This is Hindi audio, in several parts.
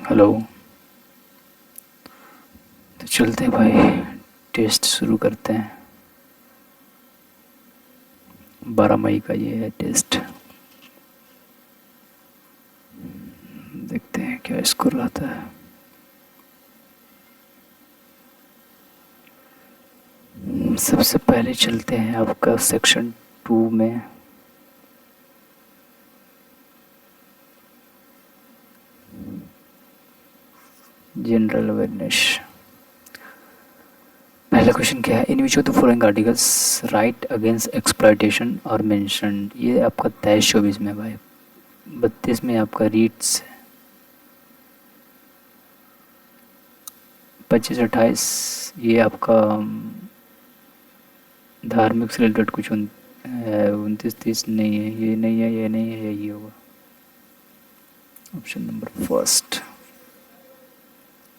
हेलो। तो चलते हैं भाई, टेस्ट शुरू करते हैं। 12 मई का ये है टेस्ट। देखते हैं क्या स्कोर आता है। सबसे पहले चलते हैं आपका सेक्शन 2 में। General awareness. पहला क्वेश्चन क्या है? In which of the following articles right against exploitation are mentioned. ये आपका 23-24 में भाई। 32 में आपका रीड्स। 25-28 ये आपका धार्मिक से रिलेटेड कुछ 29-30 नहीं है, ये नहीं है, ये नहीं है, यही होगा option number first.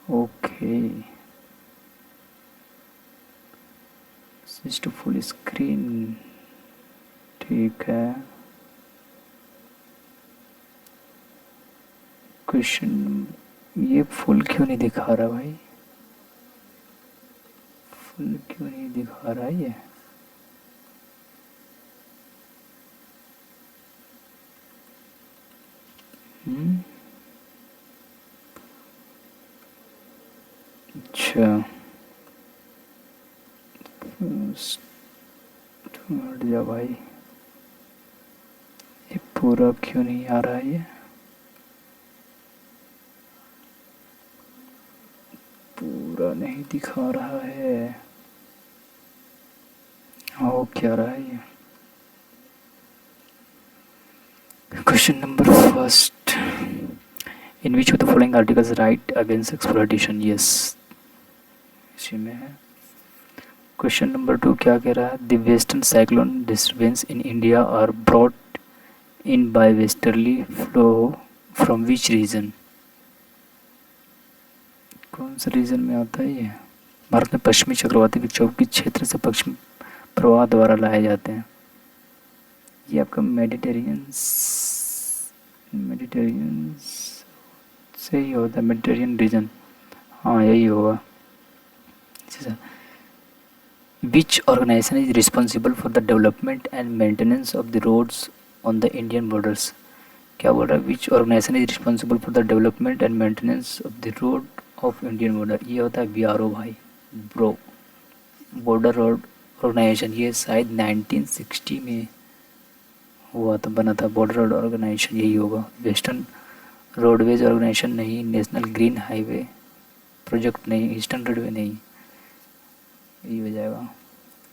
Okay, switch to full screen. ठीक है। क्वेश्चन, ये फुल क्यों नहीं दिखा रहा भाई? फुल क्यों नहीं दिखा रहा ये? अच्छा, हट जा भाई। ये पूरा क्यों नहीं आ रहा है? ये पूरा नहीं दिखा रहा है। हो क्या रहा है ये? Question number first, in which of the following articles right against exploitation. Yes, इसी में है। क्वेश्चन नंबर 2 क्या कह रहा है? The western cyclone disturbance in India are brought in by westerly flow from which region. कौन सा रीजन में आता है ये? भारत में पश्चिमी चक्रवाती विक्षोभ किस क्षेत्र से पश्चिमी प्रवाह द्वारा लाए जाते हैं? ये आपका मेडिटेरियन मेडिटेरियन से ही होता है, मेडिटेरियन रीजन। हाँ, यही होगा। Which organization is responsible for the development and maintenance of the roads on the Indian borders. क्या बोल रहा है? Which organization is responsible for the development and maintenance of the road of Indian border. ये होता है बीआरओ भाई, ब्रो, बॉर्डर रोड ऑर्गेनाइजेशन। ये शायद 1960 में हुआ था, बना था बॉर्डर रोड ऑर्गेनाइजेशन, यही होगा। वेस्टर्न रोडवेज ऑर्गेनाइजेशन नहीं, नेशनल ग्रीन हाईवे प्रोजेक्ट नहीं, ईस्टर्न रेलवे नहीं, यही हो जाएगा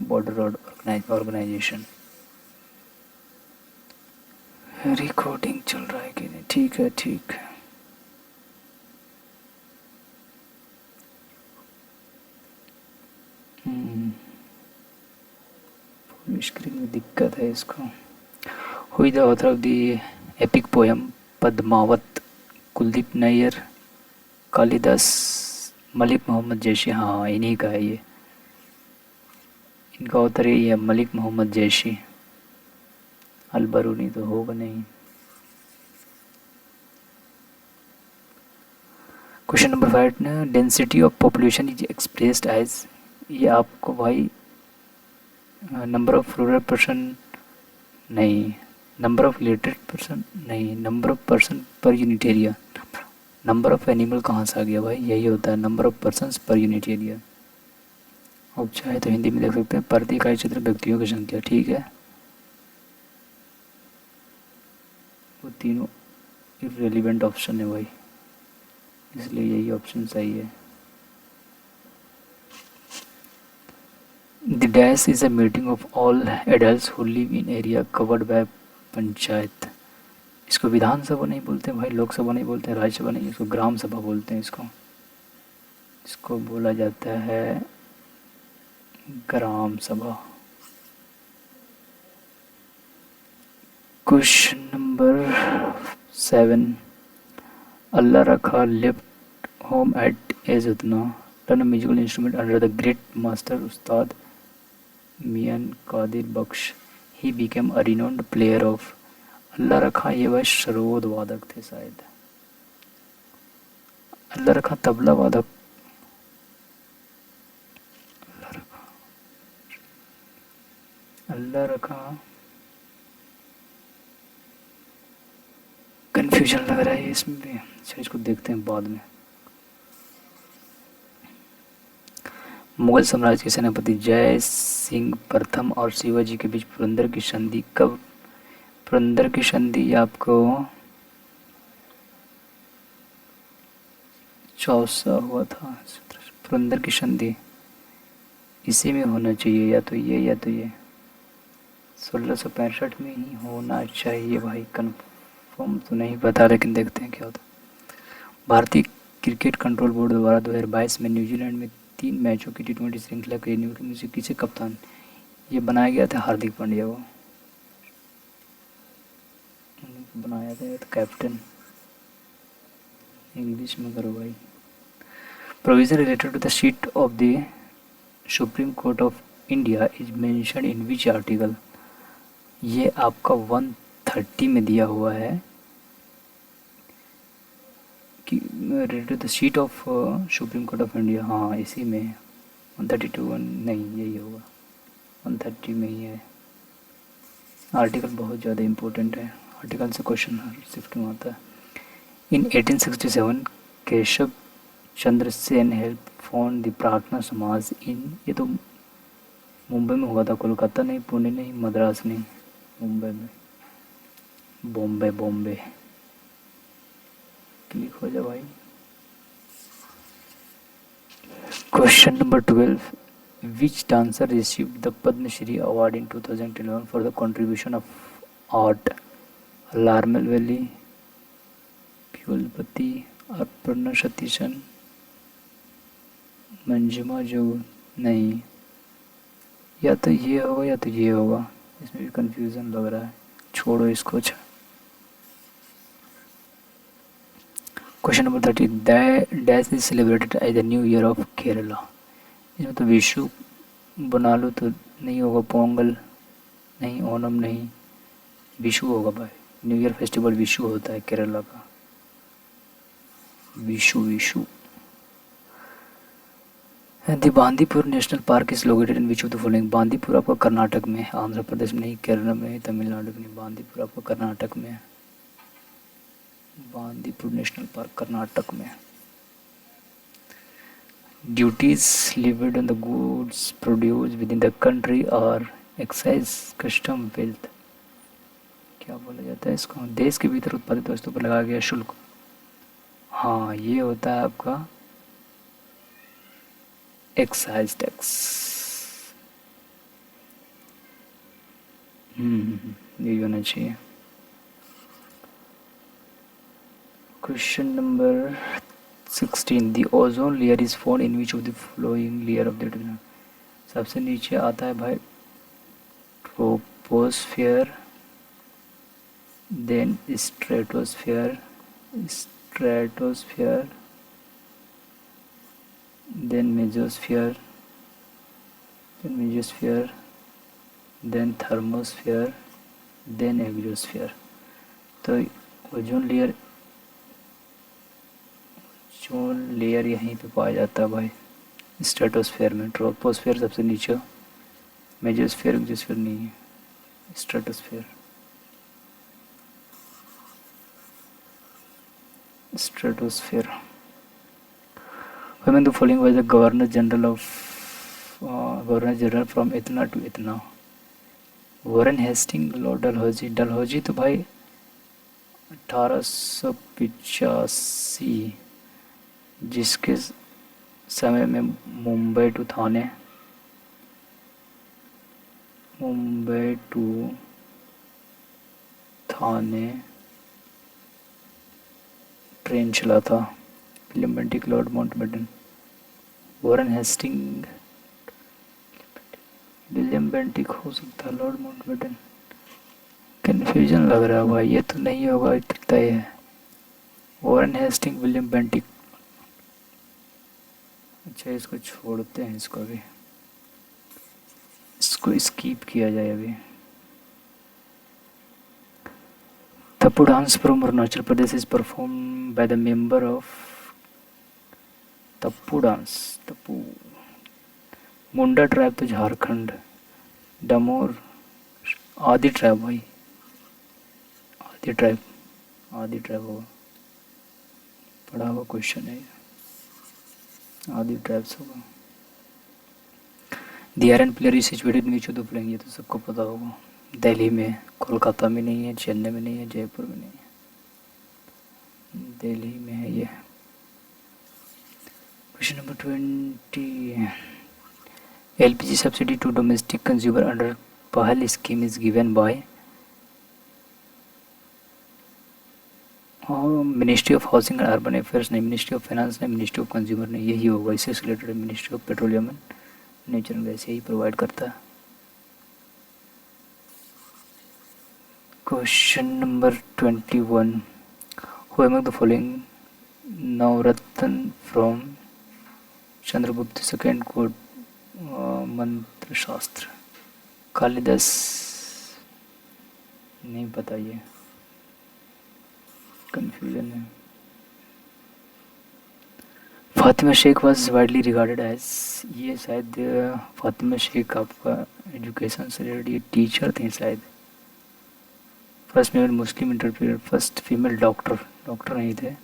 बॉर्डर रोड ऑर्गेनाइजेशन। रिकॉर्डिंग चल रहा है कि नहीं? ठीक है, ठीक है। फुल स्क्रीन में दिक्कत है इसको। Who is the author of the epic poem Padmavat? Kuldip Nayar, Kalidas, Malik Muhammad Jayasi. हाँ, इन्हीं का है ये। इनका ऑथर यही है, मलिक मोहम्मद जैशी। अलबरूनी तो होगा नहीं। क्वेश्चन नंबर 5 ना, density of population is expressed as. ये आपको भाई नंबर ऑफ रूरल पर्सन नहीं, नंबर ऑफ लिटरेट पर्सन नहीं, number of person per unit area. Number of animal कहाँ से आ गया भाई? यही होता है, number of persons per unit area. अब चाहे तो हिंदी में देख सकते हैं, प्रति इकाई क्षेत्र व्यक्तियों की संख्या। ठीक है, वो तीनों इररिलेवेंट ऑप्शन है भाई, इसलिए यही ऑप्शन सही है। The dash is a meeting of all adults who live in area covered by panchayat. इसको विधानसभा नहीं बोलते भाई, लोकसभा नहीं बोलते, राज्यसभा नहीं, इसको ग्राम सभा बोलते हैं। इसको इसको बोला जाता है ग्राम सभा। Question number 7, Alla Rakha left home at age उतना learn musical instrument under the great master Ustad Mian Qadir Bakhsh. He became a renowned player of. Alla Rakha ये वह सरोद वादक थे शायद। अल्लाह रखा तबला वादक, अल्लाह रखा, कंफ्यूजन लग रहा है इसमें भी। अच्छा इसको देखते हैं बाद में। मुगल साम्राज्य के सेनापति जय सिंह प्रथम और शिवाजी के बीच पुरंदर की संधि कब, पुरंदर की संधि आपको चौसा हुआ था। पुरंदर की संधि इसी में होना चाहिए, या तो ये या तो ये, 1665 में ही होना चाहिए भाई। कंफर्म तो नहीं पता, लेकिन देखते हैं क्या होता है। भारतीय क्रिकेट कंट्रोल बोर्ड द्वारा 2022 में न्यूजीलैंड में 3 मैचों की टी20 श्रृंखला के नियुक्त में से किसे कप्तान ये बनाया गया था? हार्दिक पांड्या को बनाया था, तो कैप्टन। इंग्लिश में करो भाई। Provision related to the seat of the supreme court of India is mention in which article? ये आपका 130 में दिया हुआ है कि related to the seat of supreme court of India. हाँ इसी में 132 नहीं, यही होगा, 130 में ही है। आर्टिकल बहुत ज़्यादा इम्पोर्टेंट है, आर्टिकल से क्वेश्चन शिफ्ट में आता है। इन 1867 Keshav Chandra Sen help found the प्रार्थना समाज इन, ये तो मुंबई में हुआ था, कोलकाता नहीं, पुणे नहीं, मद्रास नहीं, मुंबई में। बॉम्बे, बॉम्बे क्लिक हो जा भाई। Question number 12, which dancer received the Padma Shri award in 2011 for the contribution of art? लार्मेल वैली, प्युलपति, अर्पणा सतीशन, मंजुमा जो नहीं, या तो ये होगा या तो ये होगा, इसमें भी कंफ्यूजन लग रहा है, छोड़ो इसको। अच्छा question number 30, dash is celebrated as the new year of Kerala? इसमें तो विशु बना लो तो नहीं होगा, पोंगल नहीं, ओनम नहीं, विशु होगा भाई। न्यू ईयर फेस्टिवल विशु होता है केरला का, Vishu Vishu. The Bandipur national park is located in which of the following? Bandipur आपका कर्नाटक में है, आंध्र प्रदेश में नहीं, केरला में है, तमिलनाडु में नहीं, बांदीपुर आपका कर्नाटक में है। बांदीपुर नेशनल पार्क कर्नाटक में। Duties levied on the goods produced within the country are excise, custom, wealth, क्या बोला जाता है इसको? देश के भीतर उत्पादित वस्तु पर लगाया गया शुल्क। हाँ ये होता है आपका एक्साइज टैक्स। ये होना चाहिए। Question number 16, the ozone layer is found in which of the flowing layer of the, सबसे नीचे आता है भाई troposphere, then stratosphere, stratosphere, then mesosphere, then thermosphere, then exosphere. तो ओजोन लेयर यहीं पे पाया जाता है भाई, स्ट्रेटोस्फेयर में। ट्रोपोस्फेयर सबसे नीचे, मेजोस्फेयर एक्सोस्फेयर नहीं है, stratosphere. Stratosphere. Women the following was the Governor General from इतना to इतना? Warren Hasting, Lord Dalhousie. Dalhousie तो भाई 1885, जिसके समय में मुंबई टू थाने ट्रेन चला था। William Bentinck, Lord Mountbatten. Warren Hasting, William Bentinck हो सकता है, लॉर्ड माउंटबेटन। कन्फ्यूजन लग रहा है भाई, ये तो नहीं होगा, इतना है। Warren Hasting, William Bentinck. अच्छा इसको छोड़ते हैं, इसको अभी इसको स्कीप किया जाए अभी। Tapu dance from Arunachal Pradesh is performed by the member of Tappu dance, Tappu. Munda tribe तो झारखंड। डमोर, आदि ट्राइब भाई, आदि ट्राइब, आदि ट्राइब होगा, पढ़ा हुआ क्वेश्चन है, आदि ट्राइब्स होगा। The iron pillar is situated in which of the following, ये तो सबको पता होगा। दिल्ली में, कोलकाता में नहीं है, चेन्नई में नहीं है, जयपुर में नहीं है, दिल्ली में है ये। Question number 20। LPG subsidy to domestic consumer under पहल scheme is given by ministry of housing and urban affairs नहीं, मिनिस्ट्री ऑफ फाइनेंस नहीं, मिनिस्ट्री ऑफ कंज्यूमर नहीं, यही होगा, इससे related ministry of petroleum and natural gas यही प्रोवाइड करता है। Question number 21। Who among the following navratna from Chandragupta second code मंत्र शास्त्र? कालिदास, नहीं पता, ये कंफ्यूजन है। Fatima Sheikh was widely regarded as, ये शायद फातिमा शेख आपका एजुकेशन से रिलेटेड टीचर थे शायद। First female Muslim interpreter, first female doctor, doctor नहीं थे,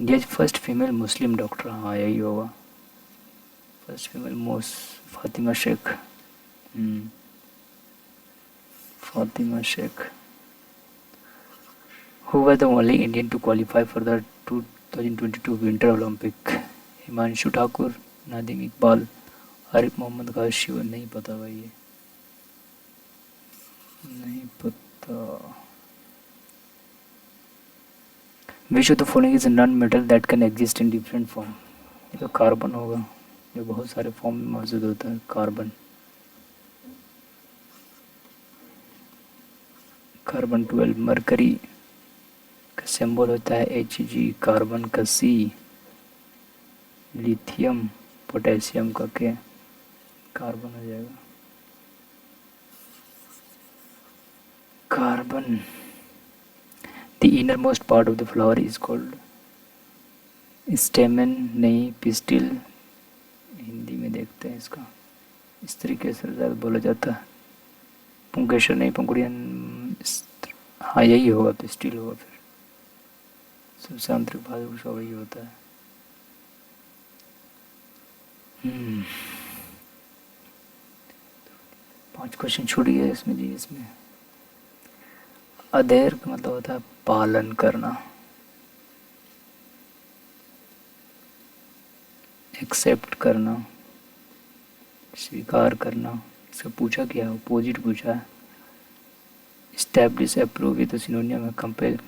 India first female Muslim doctor, हाँ यही होगा, first female Fatima Sheikh. Fatima Sheikh. Who was the only Indian to qualify for the 2022 Winter Olympic? Himanshu Thakur, Nadeem Iqbal, Arif Mohammad गाशी, नहीं पता भाई, ये नहीं पता। Which of the following is a non-metal that can exist in different form? ये तो कार्बन होगा, जो बहुत सारे फॉर्म में मौजूद होता है, कार्बन। कार्बन 12, मरकरी का सिंबल होता है Hg, कार्बन का C, लिथियम पोटेशियम का K, कार्बन हो जाएगा। Carbon. The inner most part of the flower is called स्टेमन, नहीं, पिस्टिल, हिंदी में देखते हैं इसका, इस तरीके से ज़्यादा बोला जाता है, पुंकेशर नहीं, पंकुड़ियन, हाँ यही होगा, पिस्टिल होगा फिर, सबसे आंतरिक भाग उसका वही होता है। 5 क्वेश्चन छूट गए इसमें जी। इसमें अधेर का मतलब होता है पालन करना, एक्सेप्ट करना, स्वीकार करना, इसका पूछा क्या है, अपोजिट पूछा है। स्टैब्लिश, अप्रूव, ये तो सिनोनियम है। कंपेल,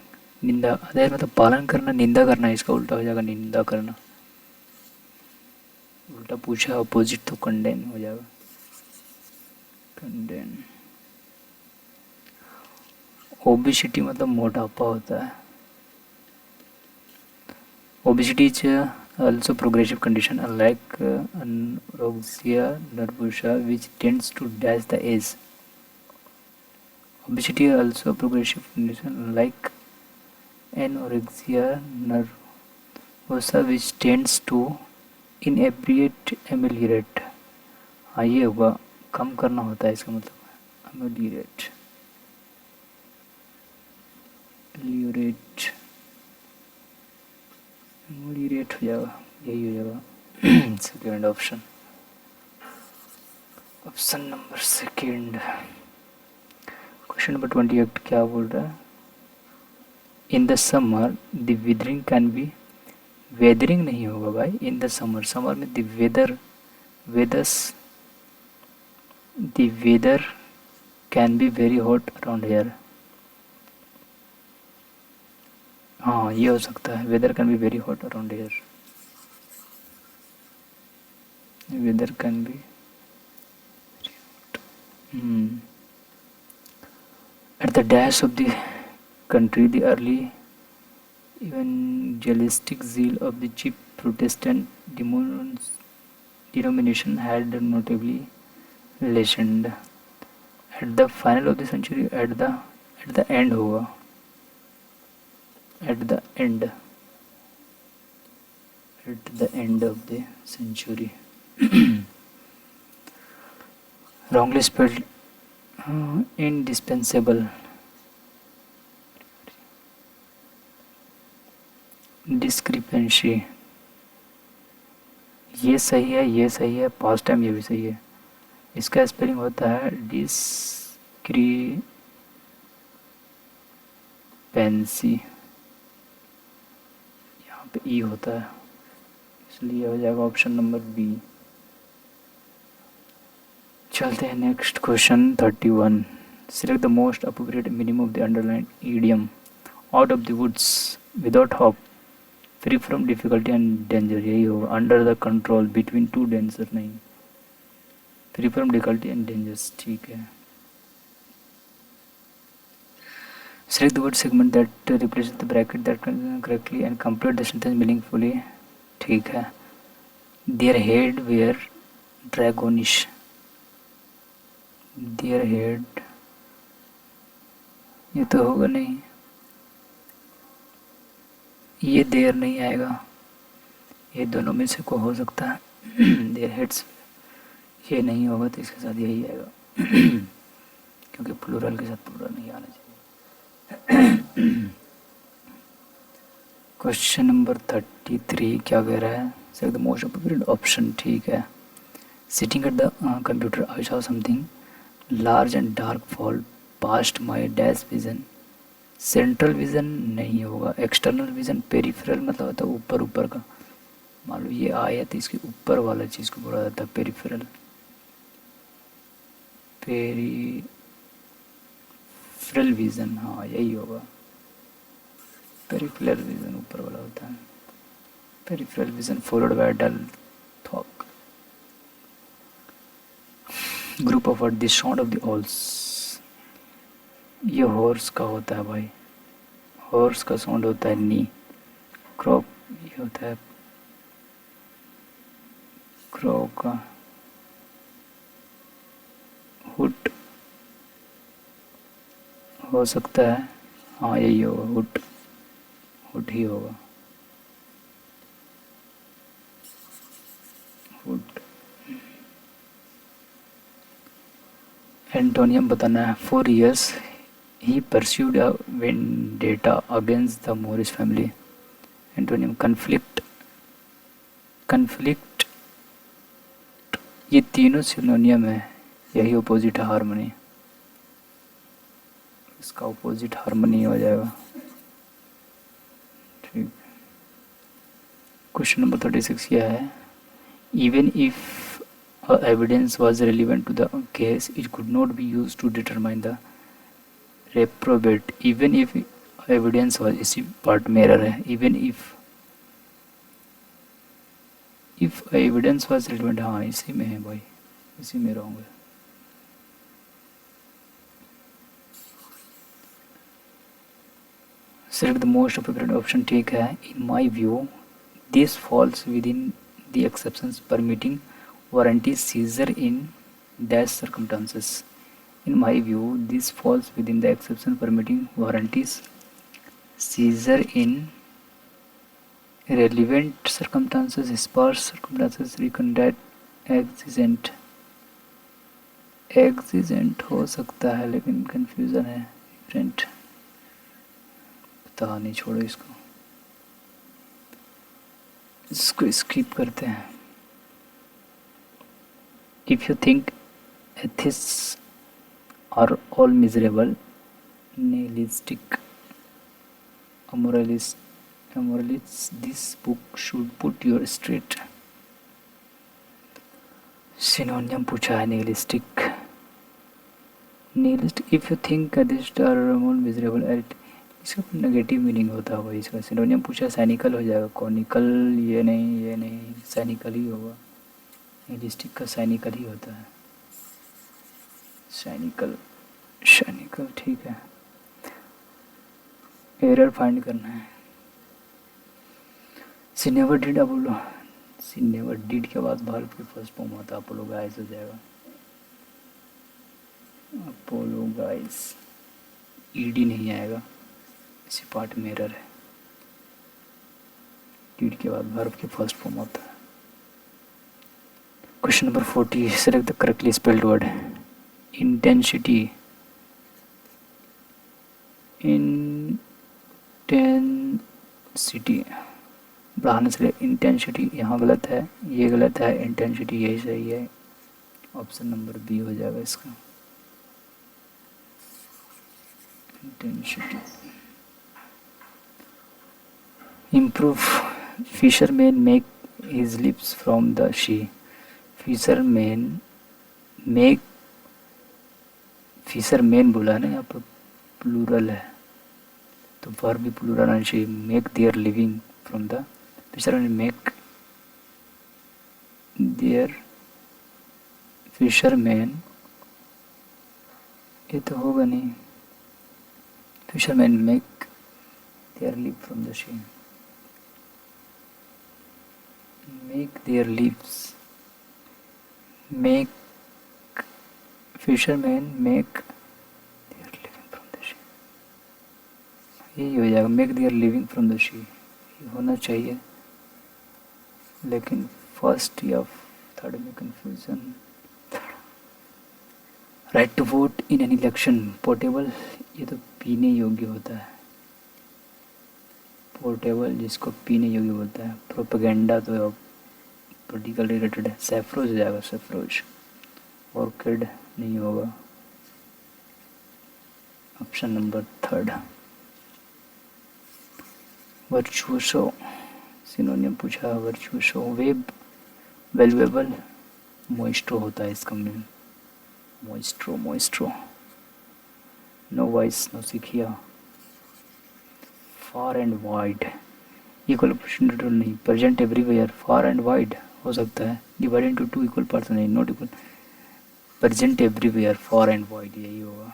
निंदा, अधेर मतलब पालन करना, निंदा करना, इसका उल्टा हो जाएगा निंदा करना, उल्टा पूछा अपोजिट तो कंडेन हो जाएगा, कंडेन। ओबेसिटी मतलब मोटापा होता है। Obesity is also progressive condition unlike anorexia nervosa which tends to dash the age. Obesity is also a progressive condition unlike anorexia nervosa which tends to inebriate ameliorate. हाँ ये होगा, कम करना होता है इसका मतलब, ameliorate, ameliorate, रेट हो जाएगा, यही हो जाएगा second option, option number second. Question number 28 क्या बोल रहा है? In the summer the weathering can be, weathering नहीं होगा भाई, इन द समर, समर में the weather, the weather can be very hot around here, हाँ ये हो सकता है, weather can be very hot around here, weather can be at the dash of the country the early evangelistic zeal of the chief Protestant denomination had notably lessened at the final of the century, at the end होगा, at the end, at the end of the century. Wrongly spelled indispensable. Discrepancy. ये सही है, ये सही है, पास्ट टाइम ये भी सही है. इसका स्पेलिंग होता है डिस्क्रिपेंसी. यहाँ पे ई होता है, इसलिए हो जाएगा ऑप्शन नंबर बी. चलते हैं next question 31. Select the most appropriate meaning of the underline idiom. Out of the woods, without hope, free from difficulty and danger. यही होगा. Under the control, between two danger नहीं. Free from difficulty and dangers, ठीक है. Select the word segment that replaces the bracket that correctly and complete the sentence meaningfully. ठीक है. Their head were dragonish. Their head, ये तो होगा नहीं, ये देर नहीं आएगा. ये दोनों में से को हो सकता है. देयर हेड्स, ये नहीं होगा तो इसके साथ यही आएगा. क्योंकि प्लूरल के साथ प्लूरल नहीं आना चाहिए. क्वेश्चन नंबर 33 क्या कह रहा है? Select the most appropriate option. ठीक है. Sitting at the computer I saw something large and dark fall past my dash vision. Central vision नहीं होगा. एक्सटर्नल विजन, पेरिफेरल मतलब होता है ऊपर ऊपर का. मान लो ये आया तो इसके ऊपर वाला चीज़ को बोला जाता है पेरिफेरल. पेरिफेरल विजन, हाँ यही होगा. पेरिफेरल विजन ऊपर वाला होता है. Peripheral vision followed by dull talk. Group of word, the sound of the owls. ये हॉर्स का होता है भाई. हॉर्स का साउंड होता है नी. क्रॉप, ये होता है क्रो का. हुट हो सकता है, हाँ यही होगा. हुट, हुट ही होगा. हुट. एंटोनियम बताना है. 4 years he pursued a vendetta against the Morris family. Antonym conflict, conflict, ये तीनों सिनोनियम है. यही अपोजिट है हार्मनी. इसका अपोजिट हार्मनी हो जाएगा. ठीक. क्वेश्चन नंबर 36 क्या है? Even if evidence was relevant to the case it could not be used to determine the reprobate. Even if evidence was, इसी पार्ट में एरर है. Even if evidence was relevant, हाँ इसी में है भाई, इसी में रहूँगा. Select the most appropriate option. ठीक है. In my view, this falls within the exceptions permitting warranty seizure in dash circumstances. In my view, this falls within the exception permitting warranties seizure in relevant circumstances, sparse circumstances, recondite exigent. exigent हो सकता है लेकिन confusion है. different, पता नहीं, छोड़ो इसको. इसको स्किप करते हैं. If you think atheist are all miserable, nihilistic, amoralist, this book should put you straight. Synonym पूछा है. nihilistic, if you think atheists are all miserable, इसका नेगेटिव मीनिंग होता है भाई. इसका सिनोनियम पूछा, सैनिकल हो जाएगा. कॉनिकल ये नहीं, सैनिकल ही होगा. निहिलिस्टिक का सैनिकल ही होता है. सैनिकल, ठीक है. एरर फाइंड करना है. She never did Apollo. She never did के बाद भारत की फर्स्ट फॉर्म होता है अपोलो गाइस हो जाएगा. अपोलो गाइस, ईडी नहीं आएगा, इसी पार्ट में एरर है. डिड के बाद वर्ब की फर्स्ट फॉर्म होता है। Question number 40, select the correctly spelled word. Intensity, intensity बढ़ाने से इंटेंसिटी यहाँ गलत है, ये गलत है, इंटेंसिटी यही सही है। ऑप्शन नंबर बी हो जाएगा इसका, intensity. Improve, fisherman make his lips from the she. Fisherman make, fisherman बोला है ना, यहाँ पर प्लूरल है तो वर्ब भी प्लूरल आना चाहिए। Make their living from the, fisherman make their, fisherman ये तो होगा नहीं, fisherman make their live from the sea, make their lives, make, fisherman make their living from the sea, यही हो जाएगा, make their living from the sea होना चाहिए, लेकिन फर्स्ट या थर्ड में confusion. Right to vote in any election, potable ये तो पीने योग्य होता है, पोर्टेबल जिसको पीने योग्य बोलता है। प्रोपेगेंडा तो पॉलिटिकल रिलेटेड है, सैफ्रोज हो जाएगा, सैफ्रोज। ऑर्किड नहीं होगा, option number third. Virtuoso, synonym पूछा, वर्चुअसो, वेब, वैल्यूएबल, मोइस्ट्रो होता है इसका meaning, maestro, maestro. Novice, नो सिखिया, far and wide, equal to नहीं, present everywhere, far and wide हो सकता है, divide into two equal parts नहीं, not equal, present everywhere, far and wide यही होगा,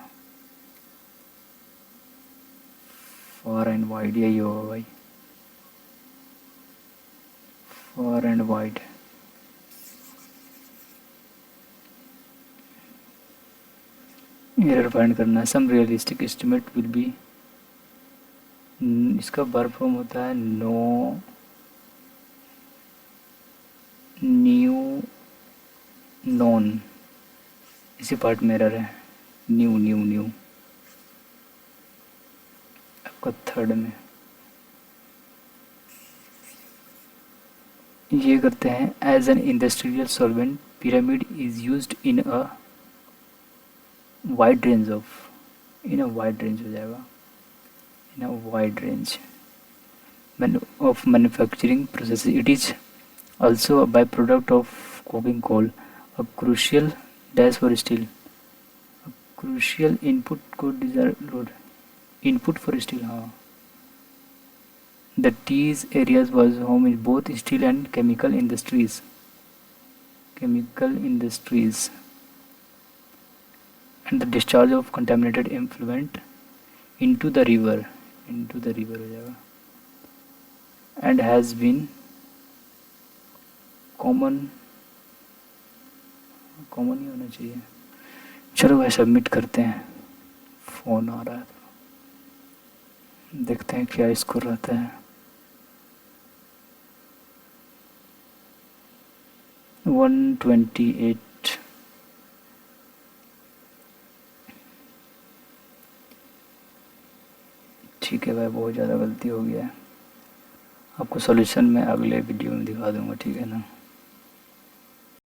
फार एंड वाइड यही होगा भाई, far and wide. Error find करना है, some realistic estimate will be, इसका वर्ब फॉर्म होता है नो, न्यू, नॉन, इसी पार्ट में एरर है, न्यू न्यू न्यू आपका थर्ड में। ये करते हैं, as an industrial solvent pyramid is used in a wide range of, in a wide range हो जाएगा, in a wide range of manufacturing processes. It is also a byproduct of coking coal, a crucial dash for steel, a crucial input code load, input for steel. हाँ, the these areas was home in both steel and chemical industries. Chemical industries and the discharge of contaminated effluent into the river हो जाएगा, and has been कॉमन ही होना चाहिए। चलो भाई सबमिट करते हैं, फ़ोन आ रहा है, देखते हैं क्या स्कोर रहता है। 128। ठीक है भाई, बहुत ज़्यादा गलती हो गया है, आपको सॉल्यूशन मैं अगले वीडियो में दिखा दूंगा, ठीक है ना।